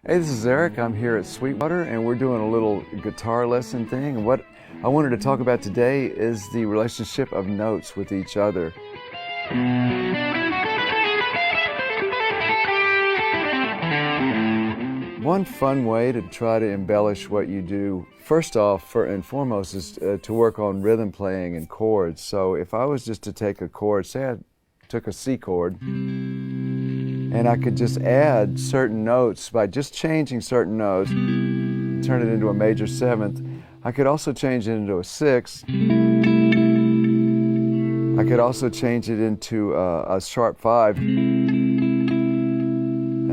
Hey, this is Eric. I'm here at Sweetwater and we're doing a little guitar lesson thing. And what I wanted to talk about today is the relationship of notes with each other. One fun way to try to embellish what you do, first off, first and foremost, is to work on rhythm playing and chords. So if I was just to take a chord, say I took a C chord, and I could just add certain notes by just changing certain notes, turn it into a major seventh. I could also change it into a sixth. I could also change it into a sharp five. And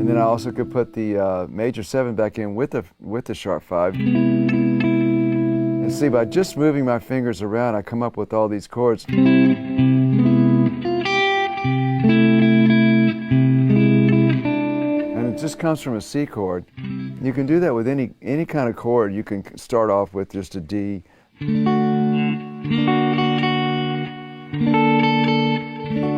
then I also could put the major seven back in with the sharp five. And see, by just moving my fingers around, I come up with all these chords. It just comes from a C chord. You can do that with any kind of chord. You can start off with just a D.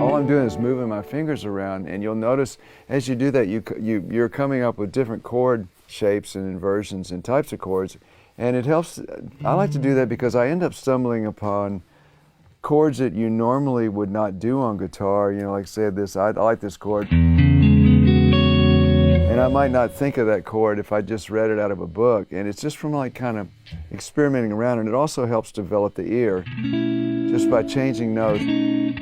All I'm doing is moving my fingers around, and you'll notice as you do that you're coming up with different chord shapes and inversions and types of chords, and it helps. I like to do that because I end up stumbling upon chords that you normally would not do on guitar. You know, like say this, I like this chord. And I might not think of that chord if I just read it out of a book. And it's just from like kind of experimenting around. And it also helps develop the ear just by changing notes. And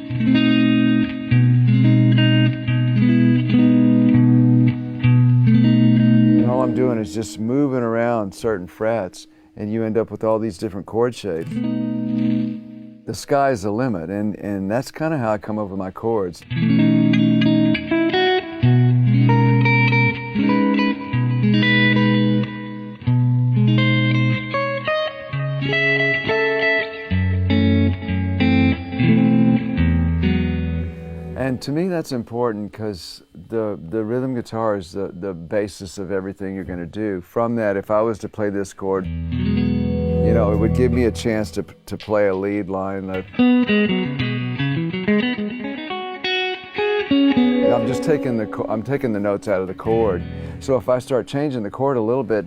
all I'm doing is just moving around certain frets, and you end up with all these different chord shapes. The sky's the limit, and that's kind of how I come up with my chords. And to me that's important because the rhythm guitar is the basis of everything you're going to do. From that, if I was to play this chord, you know, it would give me a chance to play a lead line. I'm just taking the notes out of the chord. So if I start changing the chord a little bit,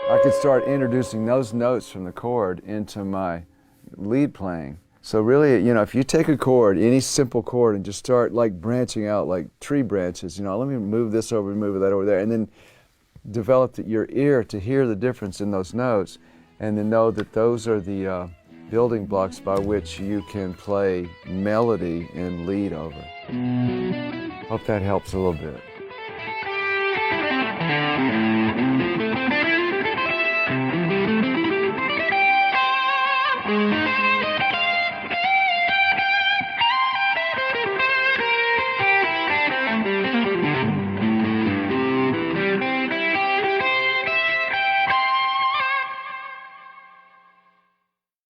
I could start introducing those notes from the chord into my lead playing. So really, you know, if you take a chord, any simple chord, and just start like branching out like tree branches, you know, let me move this over, move that over there, and then develop your ear to hear the difference in those notes, and then know that those are the building blocks by which you can play melody and lead over. Hope that helps a little bit.